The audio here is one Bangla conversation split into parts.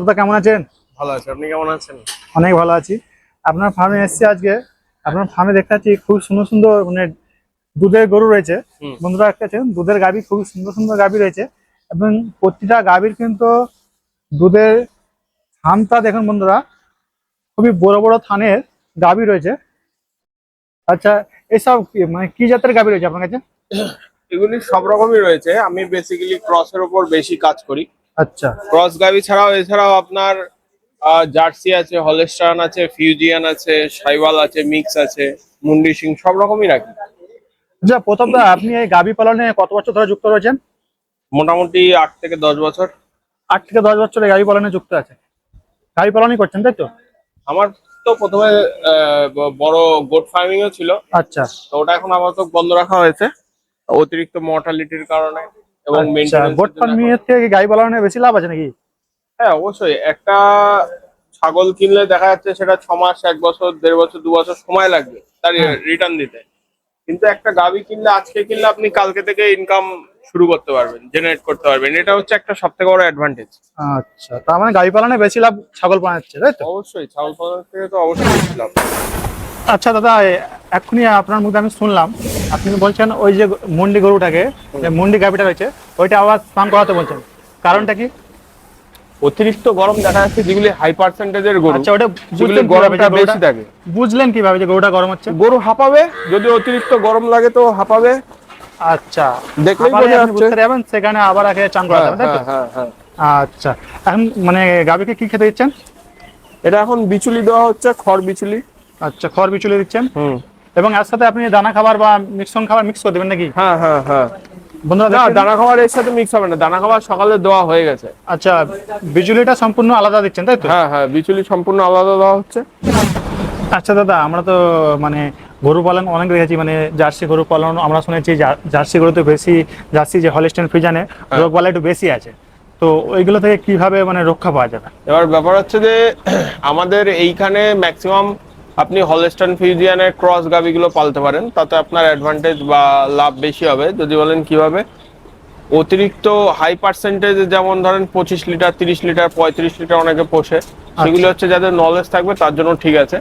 দাদা কেমন আছেন? ভালো আছে, আপনি কেমন আছেন? অনেক ভালো আছি। আপনার ফার্মে এসেছি আজকে। আপনার ফার্মে দেখতে পাচ্ছি খুব সুন্দর সুন্দর মানে দুধের গরু রয়েছে। বন্ধুরা দেখতেছেন দুধের গাভী, খুব সুন্দর সুন্দর গাভী রয়েছে এবং প্রতিটা গাভীর কিন্তু দুধের থানটা দেখুন বন্ধুরা, খুবই বড় বড় থানের গাভী রয়েছে। আচ্ছা, এসব মানে কি জাতের গাভী রয়েছে আপনার কাছে? এগুলি সব রকমই রয়েছে। আমি বেসিক্যালি ক্রসের উপর বেশি কাজ করি। আচ্ছা ক্রস গাভি এছাড়াও আপনার জার্সি আছে, হলস্টাইন আছে, ফিউজিয়ান আছে, সাইওয়াল আছে, মিক্স আছে, মুন্ডি সিং সব রকমই রাখি। আচ্ছা, প্রথমটা আপনি এই গাভী পালনে কত বছর ধরে যুক্ত রয়েছেন? মোটামুটি 8 থেকে 10 বছর। 8 থেকে 10 বছর এই গাভী পালনে যুক্ত আছে। গাভী পালনই করছেন তাই তো? আমার তো প্রথমে বড় গোট ফার্মিং ও ছিল। আচ্ছা, তো ওটা এখন আপাতত বন্ধ রাখা হয়েছে অতিরিক্ত মর্টালিটির কারণে এবং মেইনটেনেন্স গোট ফার্মিং এর থেকে গাভী পালনে বেশি লাভ আছে নাকি? হ্যাঁ, অবশ্যই। একটা ছাগল কিনলে দেখা যাচ্ছে সেটা 6 মাস, 1 বছর, 1.5 বছর, 2 বছর সময় লাগবে তার রিটার্ন দিতে। কিন্তু একটা গাভী কিনলে, আজকে কিনলে আপনি কালকে থেকে ইনকাম শুরু করতে পারবেন, জেনারেট করতে পারবেন। এটা হচ্ছে একটা সবথেকে বড় অ্যাডভান্টেজ। আচ্ছা, তার মানে গাভী পালনে বেশি লাভ ছাগল পালনের চেয়ে, তাই তো? অবশ্যই ছাগল পালন থেকে তো অবশ্যই বেশি লাভ। আচ্ছা দাদা, এক্ষুনি আপনার মুখে আমি শুনলাম আপনি বলছেন ওই যে মন্ডি গরুটাকে, যে মন্ডি গাভীটা রয়েছে ওইটা আবার স্নান করাতে বলছেন, কারণটা কি? অতিরিক্ত গরম দেখা যাচ্ছে যেগুলি হাই পার্সেন্টেজের গরু। আচ্ছা, ওটা যেগুলি গরমটা বেশি থাকে। বুঝলেন কিভাবে যে গরুটা গরম হচ্ছে? গরু হাঁপাবে, যদি অতিরিক্ত গরম লাগে তো হাঁপাবে। আচ্ছা, দেখলেই বোঝা যাচ্ছে। বুঝতে পারবেন, সেখানে আবার আগে চান করাতে হবে, তাই তো? হ্যাঁ হ্যাঁ। আচ্ছা, এখন মানে গাভীকে কি খেতে দিচ্ছেন? এটা এখন বিচুলি দেওয়া হচ্ছে, খড় বিচুলি। আচ্ছা, খড় বিচুলি দিচ্ছেন এবং এর সাথে আপনি দানা খাবার বা মিশ্রণ খাবার মিক্স করে দেবেন নাকি? হ্যাঁ হ্যাঁ হ্যাঁ। বন্ধুরা না, দানা খাবার এর সাথে মিক্স হবে না, দানা খাবার সকালে দেওয়া হয়ে গেছে। আচ্ছা, বিচুলিটা সম্পূর্ণ আলাদা দিচ্ছেন তাই তো? হ্যাঁ হ্যাঁ, বিচুলি সম্পূর্ণ আলাদা দেওয়া হচ্ছে। আচ্ছা দাদা, আমরা তো মানে গরু পালন অনেক দেখেছি, মানে জার্সি গরু পালন আমরা শুনেছি জার্সি গরুতে বেশি, জার্সি যে হলস্টাইন ফ্রিজিয়ানে রোগ বালাই একটু বেশি আছে, তো ওইগুলো থেকে কিভাবে মানে রক্ষা পাওয়া যাবে? এবার ব্যাপার হচ্ছে যে আমাদের এইখানে ম্যাক্সিমাম আপনি হলস্টাইন ফ্রিজিয়ানের ক্রস গাভিগুলো পালতে পারেন, তাতে আপনার অ্যাডভান্টেজ বা লাভ বেশি হবে। যদি বলেন কিভাবে, অতিরিক্ত হাই পার্সেন্টেজ, যেমন ধরেন 25 লিটার, 30 লিটার, 35 লিটার অনেকে পোষে, সেগুলো হচ্ছে যাদের নলেজ থাকবে তার জন্য ঠিক আছে।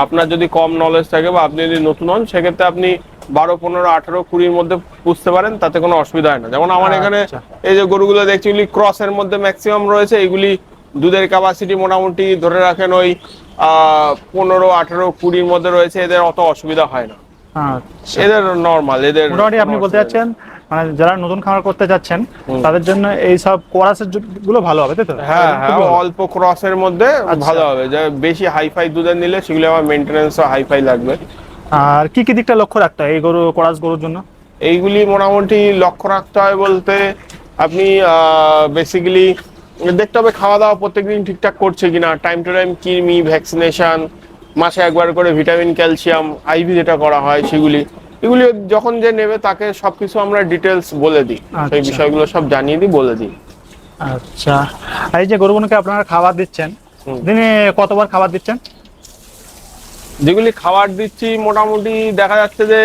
আপনার যদি কম নলেজ থাকে বা আপনি যদি নতুন হন, সেক্ষেত্রে আপনি 12, 15, 18, 20-র মধ্যে পুষতে পারেন, তাতে কোনো অসুবিধা হয় না। যেমন আমার এখানে এই যে গরুগুলো দেখছি, এগুলি ক্রসের মধ্যে ম্যাক্সিমাম রয়েছে। এগুলি দুধের ক্যাপাসিটি মোটামুটি ধরে রাখেন ওই 15, 18, 20-র মধ্যে রয়েছে। এদের অত অসুবিধা হয় না। আচ্ছা, এদের নরমাল, এদের মোটামুটি আপনি বলতে চাচ্ছেন মানে যারা নতুন খামার করতে যাচ্ছেন তাদের জন্য এই সব কোরাসের গুলো ভালো হবে, তাই তো? হ্যাঁ হ্যাঁ, অল্প ক্রসের মধ্যে ভালো হবে। যে বেশি হাইফাই দুধের নিলে সেগুলো আমার মেইনটেনেন্সও হাইফাই লাগবে। আর কি কি দিকটা লক্ষ্য রাখতে হয় এই গরু কোরাস গরুর জন্য? এইগুলি মোটামুটি লক্ষ্য রাখতে হয় বলতে, আপনি বেসিক্যালি দেখতে হবে খাওয়া দাওয়া প্রত্যেকদিন ঠিকঠাক করছে কিনা, টাইম টু টাইম কৃমি ভ্যাকসিনেশন, মাসে একবার করে ভিটামিন, ক্যালসিয়াম, আইভি যেটা করা হয় সেগুলি, এগুলি যখন যে নেবে তাকে সবকিছু আমরা ডিটেলস বলে দিই। সেই বিষয়গুলো সব জানিয়ে দিই, বলে দিই। আচ্ছা, এই যে গরুগুলোকে আপনারা খাবার দিচ্ছেন, দিনে কতবার খাবার দিচ্ছেন? যেগুলি খাবার দিচ্ছি মোটামুটি দেখা যাচ্ছে যে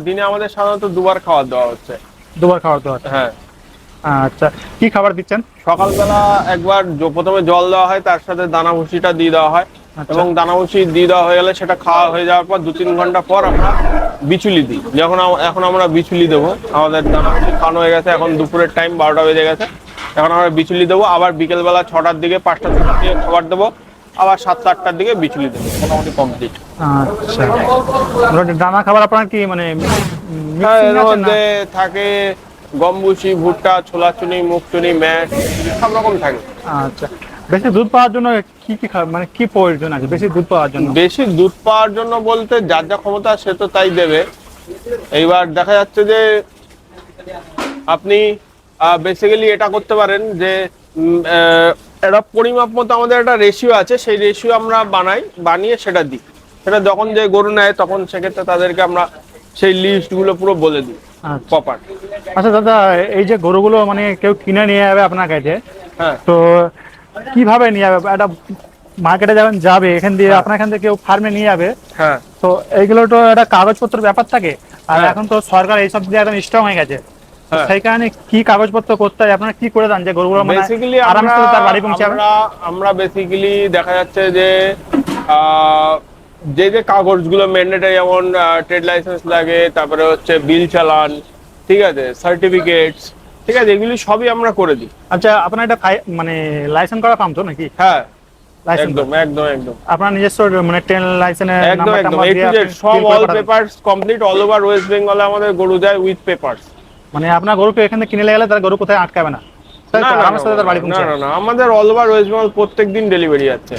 দিনে আমাদের সাধারণত 2বার খাবার দেওয়া হচ্ছে। 2বার খাবার দেওয়া হচ্ছে? হ্যাঁ। আচ্ছা, কি খাবার দিচ্ছেন? সকালবেলা একবার প্রথমে জল দেওয়া হয়, তার সাথে দানা ভুসিটা দিয়ে দেওয়া হয়। এবং দানা ভুসি দিয়ে দেওয়া হয়ে গেলে সেটা খাওয়া হয়ে যাওয়ার পর 2-3 ঘন্টা পর আমরা বিচুলি দিই। এখন আমরা বিচুলি দেবো। আমাদের দানা ভুসি খাওয়ানো হয়ে গেছে, এখন দুপুরের টাইম 12টা বেজে গেছে। এখন আমরা বিচুলি দেবো। আবার বিকেলবেলা 6টার দিকে, 5টার দিকে খাবার দেবো। আবার 7টা, 8টার দিকে বিচুলি দেবো। মোটামুটি কমপ্লিট। আচ্ছা, দানা খাবার আপনার কি মানে এর মধ্যে থাকে গম ভুসি, ভুট্টা, ছোলা চুনি, মুগ চুনি, ম্যাশ, সব রকম থাকে। আচ্ছা, বেশি দুধ পাওয়ার জন্য কি কি মানে কি প্রয়োজন আছে বেশি দুধ পাওয়ার জন্য? বেশি দুধ পাওয়ার জন্য বলতে যার যা ক্ষমতা সে তো তাই দেবে। এইবার দেখা যাচ্ছে যে আপনি বেসিক্যালি এটা করতে পারেন যে একটা পরিমাপ মতো আমাদের একটা রেশিও আছে, সেই রেশিও আমরা বানিয়ে সেটা দিই। সেটা যখন যে গরু নেয় তখন সেক্ষেত্রে তাদেরকে আমরা সেই লিস্টগুলো পুরো বলে দিই প্রপার। আচ্ছা দাদা, এই যে গরুগুলো মানে কেউ কিনে নিয়ে যাবে আপনার কাছে, হ্যাঁ, তো কিভাবে নিয়ে যাবে? একটা মার্কেটে যাবে এখান দিয়ে, আপনার এখান থেকে কেউ ফার্মে নিয়ে যাবে, হ্যাঁ, তো এইগুলো তো একটা কাগজপত্র ব্যাপার থাকে। আর এখন তো সরকার এইসব দিয়ে একদম স্ট্রং হয়ে গেছে, হ্যাঁ। সেই কারণে কি কাগজপত্র করতে হয়, আপনারা কি করে দেন যে গরুগুলো মানে বেসিক্যালি আরামসে তার বাড়ি পৌঁছাবে? আমরা বেসিক্যালি দেখা যাচ্ছে যে যে যে কাগজগুলো ম্যান্ডেটরি, যেমন ট্রেড লাইসেন্স লাগে, তারপরে হচ্ছে বিল চালান, ঠিক আছে, সার্টিফিকেটস, ঠিক আছে, এগুলি সবই আমরা করে দিই। আচ্ছা, আপনার এটা মানে লাইসেন্স করা ফার্ম তো নাকি? হ্যাঁ, লাইসেন্স একদম একদম একদম আপনার নিজস্ব মানে ট্রেন লাইসেন্সের একদম নাম্বার একদম টাম্বার এ দিয়ে টু জেড আপনি সব fill করে অল পাঠাবেন? Papers complete all over West বেঙ্গলে আমাদের গরু যায় উইথ পেপারস। মানে আপনার গরুকে এখানে কিনে গেলে তার গরু কোথায় আটকাবে না, তাই না তো? না আরামসে তার বাড়ি না পৌঁছে না না, আমাদের অল ওভার ওয়েস্ট বেঙ্গল প্রত্যেকদিন ডেলিভারি আছে।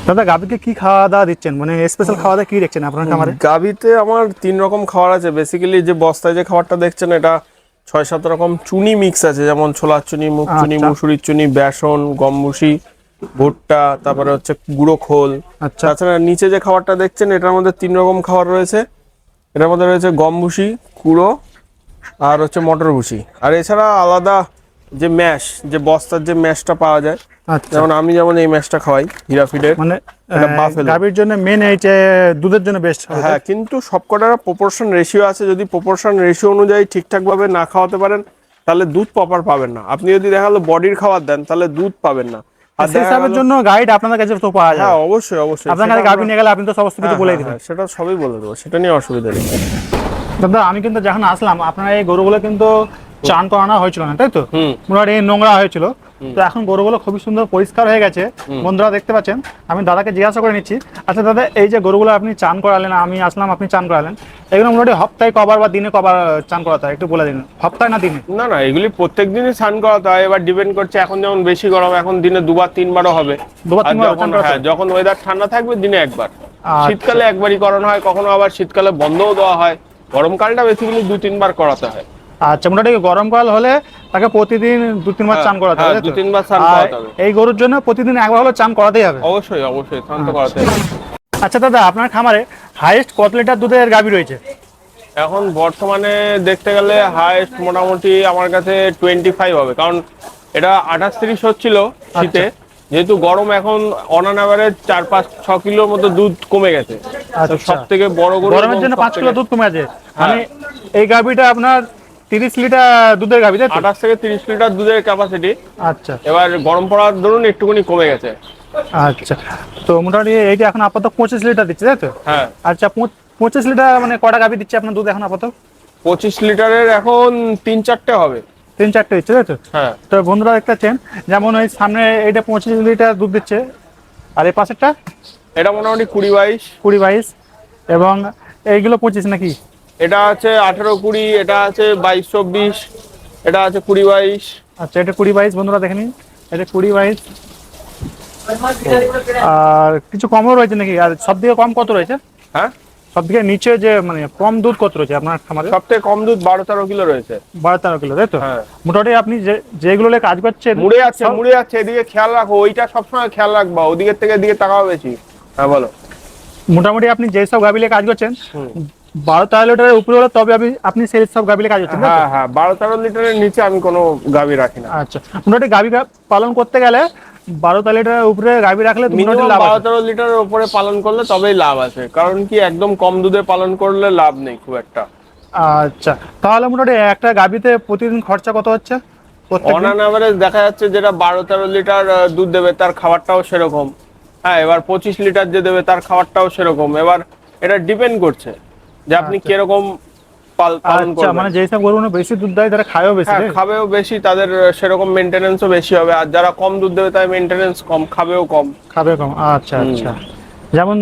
দাদা গাভীকে কি খাওয়া দাওয়া দিচ্ছেন, মানে স্পেশাল খাওয়া দাওয়া কি দেখছেন আপনার খামারে? গাভিতে আমার 3 রকম খাবার আছে। বেসিক্যালি যে বস্তায় যে খাবারটা দেখছেন, এটা 6-7 রকম চুনি মিক্স আছে, যেমন ছোলার চুনি, মুগ চুনি, আচ্ছা। মুসুরির চুনি, বেসন, গমভুসি, ভুট্টা, তারপরে হচ্ছে গুঁড়ো খোল। আচ্ছা তাছাড়া নিচে যে খাবারটা দেখছেন, এটার মধ্যে 3 রকম খাবার রয়েছে। এটার মধ্যে রয়েছে গমভুসি, কুড়ো, আর হচ্ছে মটর ভুসি। আর এছাড়া আলাদা যে ম্যাশ, যে বস্তার যে ম্যাশটা পাওয়া যায়, আচ্ছা, যেমন আমি যেমন এই ম্যাশটা খাওয়াই হীরাফিডের। মানে এটা buffalo। গাভীর জন্য মেন এই যে দুধের জন্য বেস্ট। হ্যাঁ, কিন্তু সবকটার প্রপোর্শন রেশিও আছে। যদি প্রপোর্শন রেশিও অনুযায়ী ঠিকঠাক ভাবে না খাওয়াতে পারেন, তাহলে দুধ প্রপার পাবেন না। আপনি যদি দেখা গেলো বডির খাবার দেন, তাহলে দুধ পাবেন না। আর সেই হিসাবের জন্য গাইড আপনাদের কাছে তো পাওয়া যায়। হ্যাঁ, অবশ্যই অবশ্যই আপনার কাছে গাভী নিয়ে গেলে আপনি তো সমস্ত কিছু বলেই দিবেন। সেটা সবই বলে দেবো, সেটা নিয়ে অসুবিধা নেই। দাদা আমি কিন্তু যখন আসলাম আপনার এই গরুগুলো কিন্তু চান করানো হয়েছিল না, তাই তো? হুম। মোটামুটি নোংরা হয়েছিল, তো এখন গরুগুলো খুবই সুন্দর পরিষ্কার হয়ে গেছে। বন্ধুরা দেখতে পাচ্ছেন, আমি দাদাকে জিজ্ঞাসা করে নিচ্ছি। আচ্ছা দাদা, এই যে গরুগুলো আপনি চান করালেন, আমি আসলাম আপনি চান করালেন, এগুলো মোটামুটি হপ্তাহে কবার বা দিনে কবার চান করাতে হয় একটু বলে দিন? হপ্তাহে না দিনে? না না, এগুলি প্রত্যেক দিনই স্নান করাতে হয়। এবার ডিপেন্ড করছে, এখন যেমন বেশি গরম, এখন দিনে 2-3বারও হবে। দুবার আর তিনবার যখন চান করাতে হ্যাঁ, হয়? যখন ওয়েদার ঠান্ডা থাকবে, দিনে একবার। আচ্ছা। শীতকালে একবারই করানো হয়, কখনো আবার শীতকালে বন্ধও দেওয়া হয়। গরমকালটা বেসিক্যালি 2-3বার করাতে হয়। আচ্ছা, মোটামুটি গরমকাল হলে তাকে প্রতিদিন 2-3 বার চান করাতে হবে, হ্যাঁ, তাই তো? 2-3বার স্নান আর করাতে হবে। এই গরুর জন্য প্রতিদিন একবার হলে চান করাতেই হবে? অবশ্যই অবশ্যই স্নান তো করাতে হবে। আচ্ছা দাদা, আপনার খামারে হাইয়েস্ট কত লিটার দুধের গাভী রয়েছে? এখন বর্তমানে দেখতে গেলে হাইস্ট মোটামুটি আমার কাছে 25 হবে, কারণ এটা 28-30 হচ্ছিল শীতে। যেহেতু গরম, এখন অন অ্যান অ্যাভারেজ 4-5-6 কিলোর মতো দুধ কমে গেছে। আচ্ছা। সব থেকে বড় গরু গরমের জন্য 5 কিলো দুধ কমে আছে, মানে এই গাভীটা আপনার 30 লিটার দুধের গাভী, তাই তো? 28 থেকে 30 লিটার দুধের ক্যাপাসিটি। আচ্ছা এবার গরম পড়ার দরুন একটুখানি কমে গেছে। আচ্ছা, তো মোটামুটি এইটা এখন আপাতত 25 লিটার দিচ্ছে, তাই তো? হ্যাঁ, আচ্ছা, 25 লিটার মানে কটা গাভী দিচ্ছে আপনার দুধ এখন আপাতত? 25 লিটারের এখন 3-4টে হবে। 3-4টে দিচ্ছে, তাই তো? হ্যাঁ, তো বন্ধুরা দেখতে পাচ্ছেন, যেমন ওই সামনে এইটা 25 লিটার দুধ দিচ্ছে, আর এই পাশেরটা এটা মোটামুটি 20-22। 20-22, এবং এইগুলো 25 নাকি? এটা আছে 18-20, এটা আছে 22-24, এটা আছে 20-22। আচ্ছা, এটা 20-22 বন্ধুরা দেখে নিন, এটা 20-22। আর কিছু কমও রয়েছে নাকি? আর সব থেকে কম কত রয়েছে? হ্যাঁ, সব থেকে নিচে যে মানে কম দুধ কত রয়েছে আপনার খামারে? সব থেকে কম দুধ 12-13 কিলো রয়েছে। 12-13 কিলো, তাই তো? হ্যাঁ, মোটামুটি আপনি যেগুলো নিয়ে কাজ করছেন মুড়ে যাচ্ছে, এদিকে খেয়াল রাখো, ওইটা সবসময় খেয়াল রাখবা, ওদিকের থেকে এদিকে তাকাও বেশি। হ্যাঁ, বলো। মোটামুটি আপনি যেসব গাভীলে কাজ করছেন 12-13 লিটারের উপরে হলে তবে আপনি সেই সব গাভীলে কাজ করছেন, তাই তো? হ্যাঁ হ্যাঁ, 12-13 লিটারের নিচে আমি কোনো গাভী রাখি না। আচ্ছা, মোটামুটি গাভী পালন করতে গেলে 12-13 লিটারের উপরে গাভী রাখলে তো মোটামুটি মিনিমাম লাভ আছে। 12-13 লিটারের উপরে পালন করলে তবেই লাভ আছে, কারণ কি একদম কম দুধে পালন করলে লাভ নেই খুব একটা। আচ্ছা, তাহলে মোটামুটি একটা গাভীতে প্রতিদিন খরচা কত হচ্ছে প্রত্যেক অন দিন? অ্যান অ্যাভারেজ দেখা যাচ্ছে যেটা 12-13 লিটার দুধ দেবে, তার খাবারটাও সেরকম। হ্যাঁ, এবার 25 লিটার যে দেবে, তার খাবারটাও সেরকম। এবার এটা ডিপেন্ড করছে যে আপনি আচ্ছা। কিরকম পালন আচ্ছা, করবেন। মানে যেসব গরুগুলো বেশি দুধ দেয় তারা খায়ও বেশি, হ্যাঁ, তাই? খাবেও বেশি, তাদের সেরকম মেনটেনেন্সও বেশি হবে। আর যারা কম দুধ দেবে, তাদের মেনটেনেন্স কম, খাবেও কম। খাবে কম, আচ্ছা আচ্ছা। যেমন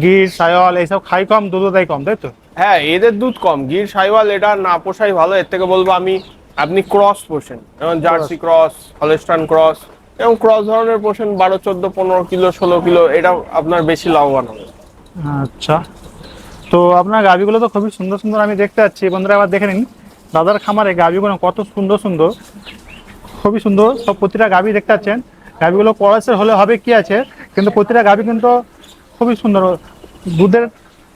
গির সায়ল এইসব খাই কম, দুধও দেয় কম, তাই তো? হ্যাঁ, এদের দুধ কম। গির সাহিওয়াল এটা না পোষাই ভালো। এর থেকে বলবো আমি, আপনি ক্রস পোষেন, যেমন জার্সি ক্রস, হলস্টাইন ক্রস, এবং ক্রস ধরনের পোষেন 12, 14, 15 কিলো, 16 কিলো, এটা আপনার বেশি লাভবান হবে। আচ্ছা, তো আপনার গাভিগুলো তো খুবই সুন্দর সুন্দর আমি দেখতে পাচ্ছি। বন্ধুরা আবার দেখে নিন দাদার খামারে গাভিগুলো কত সুন্দর সুন্দর, খুবই সুন্দর সব। প্রতিটা গাভি দেখতে পাচ্ছেন, গাভিগুলো ক্রসের হলে হবে কি আছে, কিন্তু প্রতিটা গাভি কিন্তু খুবই সুন্দর। দুধের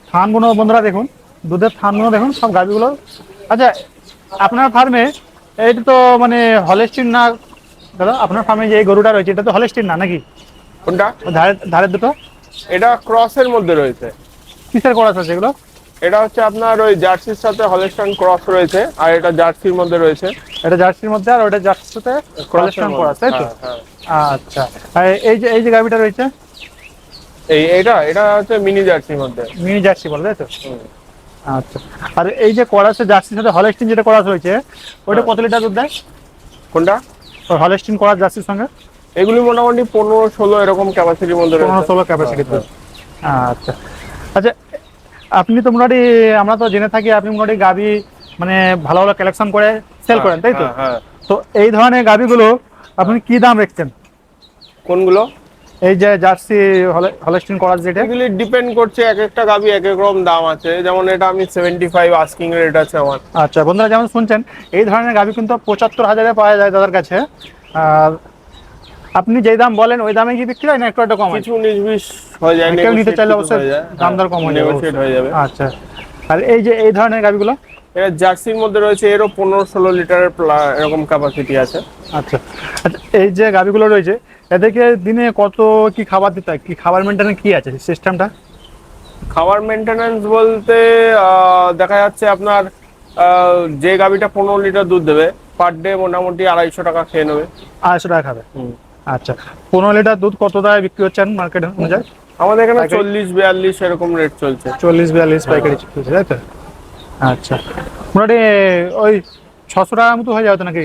থানগুলো বন্ধুরা দেখুন, দুধের থানগুলো দেখুন সব গাভিগুলো। আচ্ছা, আপনার ফার্মে এইটা তো মানে হলস্টিন না দাদা? আপনার ফার্মে যে এই গরুটা রয়েছে এটা তো হলস্টিন না নাকি? কোনটা? ধারের ধারের দুটো এটা ক্রসের মধ্যে রয়েছে। কিসের ক্রস আছে এগুলো? এটা হচ্ছে আপনার ওই জার্সির সাথে হলস্টাইন ক্রস রয়েছে, আর এটা জার্সির মধ্যে রয়েছে। এটা জার্সির মধ্যে আর ওটা জার্সির সাথে ক্রসের হলস্টাইন করা, তাই তো? হ্যাঁ, হ্যাঁ। আচ্ছা, আর এই যে গাভিটা রয়েছে, এটা হচ্ছে মিনি জার্সির মধ্যে। মিনি জার্সি বলে, তাই তো? হুম। আচ্ছা, আর এই যে করাসে জার্সির সাথে হলস্টিন যেটা করাস রয়েছে, ওটা হ্যাঁ। কত লিটার দুধ দেয়? কোনটা? হলস্টিন করাস জার্সির সঙ্গে এগুলি মোটামুটি 15-16 এরকম ক্যাপাসিটির মধ্যে রয়েছে। 15-16 ক্যাপাসিটি দুধ। আচ্ছা আচ্ছা, আপনি তো মোটামুটি, আমরা তো জেনে থাকি আপনি মোটামুটি গাভি মানে ভালো ভালো কালেকশন করে সেল করেন, তাই তো? হ্যাঁ, হ্যাঁ। তো এই ধরনের গাভিগুলো আপনি কি দাম রাখছেন? কোনগুলো? এই যে জার্সি হলস্টিন করাস যেটা, এগুলি ডিপেন্ড করছে, এক একটা গাভি এক এক রকম দাম আছে। যেমন এটা আমি 75 আস্কিং রেট আছে আমার। আচ্ছা বন্ধুরা, যেমন শুনছেন এই ধরনের গাভি কিন্তু 75,000-এ পাওয়া যায় দাদার কাছে। আর আপনি যেই দাম বলেন ওই দামে কি বিক্রি হয় না একটু একটু কম হয়? কিছু 19-20 হয়ে যায়, কেউ নিতে negotiate চাইলে কিছু অবশ্যই হয়ে যায়, দাম দর কম হয়ে যাবে, negotiate হয়ে যাবে। আচ্ছা, আর এই যে এই ধরনের গাভিগুলো, এটা জার্সির মধ্যে রয়েছে, এরও 15-16 লিটারের এরকম ক্যাপাসিটি আছে। আচ্ছা আচ্ছা, এই যে গাভিগুলো রয়েছে এদেরকে দিনে কত কি খাবার দিতে হয়, কি খাবার মেনটেন কি আছে সিস্টেমটা? খাবার মেনটেনেন্স বলতে দেখা যাচ্ছে আপনার যে গাভিটা 15 লিটার দুধ দেবে, পার ডে মোটামুটি 250 টাকা খেয়ে নেবে। 250 টাকা খাবে। আচ্ছা, 15 লিটার দুধ কত দামে বিক্রি হচ্ছেন মার্কেট অনুযায়ী? আমাদের এখানে পাইকারি? 40-42 এরকম রেট চলছে। 40-42 পাইকারি চলছে, তাই তো? আচ্ছা, মোটামুটি ওই 600 টাকার মতো হয়ে যাবে তো নাকি?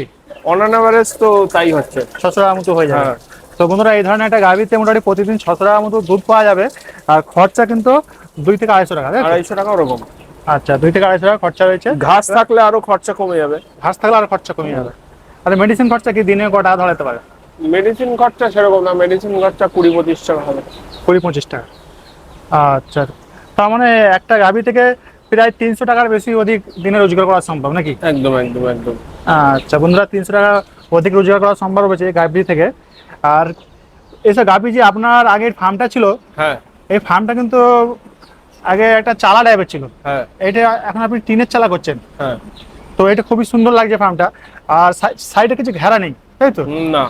অন অ্যান এভারেজ তো তাই হচ্ছে। 600 টাকার মতো হয়ে যাবে। হ্যাঁ। তো বন্ধুরা, এই ধরনের একটা গাভিতে মোটামুটি প্রতিদিন 600 টাকার মতো দুধ পাওয়া যাবে, আর খরচা কিন্তু 2 থেকে 250 টাকা, তাই তো? 250 টাকা ওরকম। আচ্ছা, 2 থেকে 250 টাকা খরচা রয়েছে। ঘাস থাকলে আরো খরচা কমে যাবে। ঘাস থাকলে আর খরচা কমে যাবে। আর মেডিসিন খরচা কি দিনে কটা ধরাতে পারে? মেডিসিন খরচা সেরকম না, মেডিসিন খরচা 20-25 টাকা হবে। 20-25 টাকা। আচ্ছা, তার মানে একটা গাভি থেকে প্রায় 300 টাকার বেশি অধিক দিনে রোজগার করা সম্ভব নাকি? একদম, একদম, একদম। আচ্ছা বন্ধুরা, 300 টাকা অধিক রোজগার করা সম্ভব হয়েছে এই গাভি থেকে। আর এসব গাভি যে আপনার আগের ফার্মটা ছিল, হ্যাঁ, এই ফার্মটা কিন্তু আগে একটা চালা টাইপের ছিল, হ্যাঁ, এটা এখন আপনি টিনের চালা করছেন। হ্যাঁ। তো এটা খুবই সুন্দর লাগছে ফার্মটা, আর সাইডে কিছু ঘেরা নেই, তাই তো? না,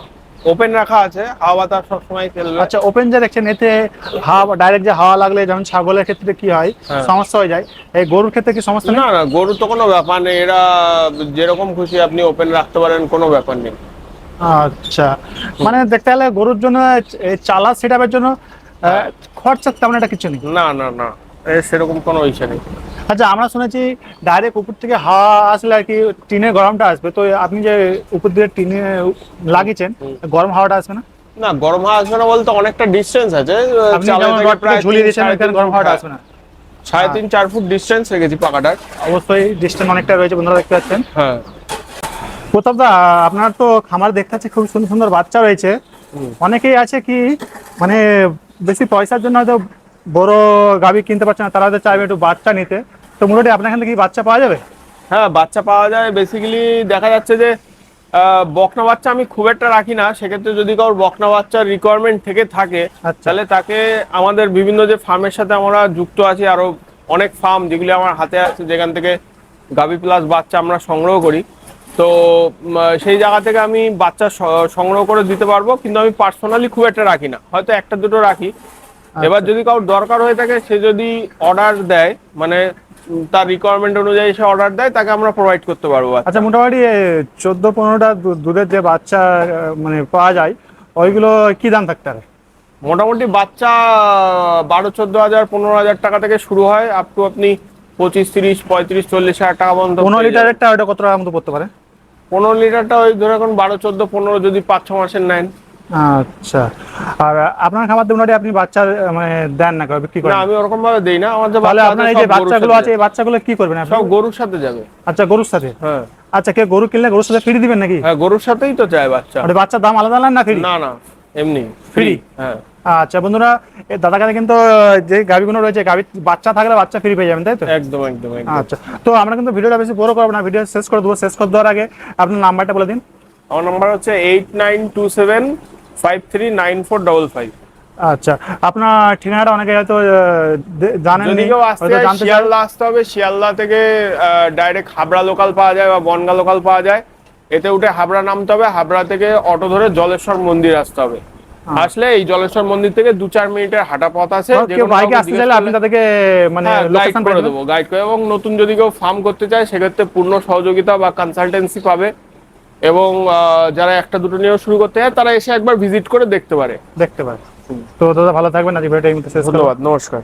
ওপেন রাখা আছে, হাওয়া বাতাস সবসময় চলবে। আচ্ছা, ওপেন যে দেখছেন এতে হাওয়া ডাইরেক্ট, যে হাওয়া লাগলে যেমন ছাগলের ক্ষেত্রে কি হয় হ্যাঁ। সমস্যা হয়ে যায়, এই গরুর ক্ষেত্রে কি সমস্যা নেই? না, না, গরু তো কোনো ব্যাপার নেই, এরা যেরকম খুশি আপনি ওপেন রাখতে পারেন, কোনো ব্যাপার নেই। আচ্ছা, মানে দেখতে গেলে গরুর জন্য এই চালা সেটআপের জন্য খরচা তেমন একটা কিছু নেই। না, না, না, সেরকম কোনো ইচ্ছা নেই। আচ্ছা, আমরা শুনেছি ডাইরেক্ট উপর থেকে হাওয়া আসলে আর কি টিনের গরমটা আসবে, তো আপনি যে উপর দিয়ে টিনে লাগিয়েছেন গরম হাওয়াটা আসবে না? না, গরম হাওয়া আসবে না বলতে অনেকটা ডিস্টেন্স আছে। আপনি চালা যেমন থেকে রডটা ঝুলিয়ে দিয়েছেন ওখানে গরম হাওয়াটা আসবে না? 3.5-4 ফুট ডিস্টেন্স রেখেছি পাকাটার। অবশ্যই ডিস্টেন্স অনেকটা রয়েছে, বন্ধুরা দেখতে পাচ্ছেন। হ্যাঁ। প্রতাপ দা, আপনার তো খামার দেখতে পাচ্ছি খুব সুন্দর সুন্দর বাচ্চা রয়েছে। অনেকেই আছে কি মানে বেশি পয়সার জন্য হয়তো বড় গাভী কিনতে পারছে না, তারা হয়তো চাইবে একটু বাচ্চা নিতে, তো মোটামুটি আপনার এখান থেকে কি বাচ্চা পাওয়া যাবে? হ্যাঁ, বাচ্চা পাওয়া যায়। বেসিক্যালি দেখা যাচ্ছে যে বকনা বাচ্চা আমি খুব একটা রাখি না। সেক্ষেত্রে যদি কারোর বকনা বাচ্চার রিকোয়ারমেন্ট থেকে থাকে, আচ্ছা। তাহলে তাকে আমাদের বিভিন্ন যে ফার্মের সাথে আমরা যুক্ত আছি, আরো অনেক ফার্ম যেগুলি আমার হাতে আছে, যেখান থেকে গাভী প্লাস বাচ্চা আমরা সংগ্রহ করি। তো সেই জায়গা থেকে আমি বাচ্চা সংগ্রহ করে দিতে পারবো, কিন্তু আমি পার্সোনালি খুব একটা রাখি না, হয়তো একটা দুটো রাখি। এবার যদি কারোর দরকার হয়ে থাকে, সে যদি অর্ডার দেয়, মানে তার রিকোয়ারমেন্ট অনুযায়ী সে অর্ডার দেয়, তাকে আমরা প্রোভাইড করতে পারবো। আচ্ছা, মোটামুটি 14-15টা দুধের যে বাচ্চা মানে পাওয়া যায়, ওইগুলো কি দাম থাকতে পারে? মোটামুটি বাচ্চা 12-14 হাজার 15,000 টাকা থেকে শুরু হয়, আপ টু আপনি 25-30-35-40 হাজার টাকা পর্যন্ত। 15 লিটারেরটা ওটা কত টাকার মতো পড়তে পারে? 15 লিটারটা ওই ধরে এখন 12-14-15 যদি 5-6 মাসের নেন। আচ্ছা, আর আপনার খামার দিয়ে মোটামুটি আপনি বাচ্চা মানে দেন না, বিক্রি না, করেন? আমি ওরকম ভাবে দেই না। আমাদের তাহলে আপনার এই যে বাচ্চাগুলো আছে, এই বাচ্চাগুলো কি করবেন আপনি? সব গরুর সাথে যাবে। আচ্ছা, গরুর সাথে। হ্যাঁ। আচ্ছা, কে গরু কিনলে গরুর সাথে ফ্রি দিবেন নাকি? হ্যাঁ, গরুর সাথেই তো চায় বাচ্চা। ওটা বাচ্চার দাম আলাদা আলাদা না ফ্রি? না, না, এমনি ফ্রি। হ্যাঁ। আচ্ছা বন্ধুরা, এই দাদার কাছে কিন্তু যে গাভিগুলো রয়েছে, গাভি বাচ্চা থাকলে বাচ্চা ফ্রি পেয়ে যাবেন, তাই তো? একদম, একদম, একদম। আচ্ছা, তো আমরা কিন্তু ভিডিওটা বেশি বড় করবো না, ভিডিও শেষ করে দেবো। শেষ করে দেওয়ার আগে আপনার নাম্বারটা বলে দিন। আমার নাম্বার হচ্ছে 8927539455। আচ্ছা, আপনার ঠিকানাটা অনেকে হয়তো জানেন, যদি কেউ আসতে চায়, শিয়ালদা আসতে হবে। শিয়ালদা থেকে ডাইরেক্ট হাবড়া লোকাল পাওয়া যায় বা বনগা লোকাল পাওয়া যায়। এতে উঠে হাবড়া নামতে হবে, হাবড়া থেকে অটো ধরে জলেশ্বর মন্দির আসতে হবে। আসলে এই জলেশ্বর মন্দির থেকে 2-4 মিনিটের হাঁটা পথ আছে। কেউ বাইকে আসতে চাইলে আপনি তাদেরকে মানে গাইড লোকেশন করে দেবো, গাইড করে। এবং নতুন যদি কেউ ফার্ম করতে চায় সেক্ষেত্রে পূর্ণ সহযোগিতা বা কনসালটেন্সি পাবে। এবং যারা একটা দুটো নিয়েও শুরু করতে চায় তারা এসে একবার ভিজিট করে দেখতে পারে। দেখতে পারে। তো দাদা ভালো থাকবেন, আজ ভিডিওটা এই মুহূর্তে শেষ করব। ধন্যবাদ, নমস্কার।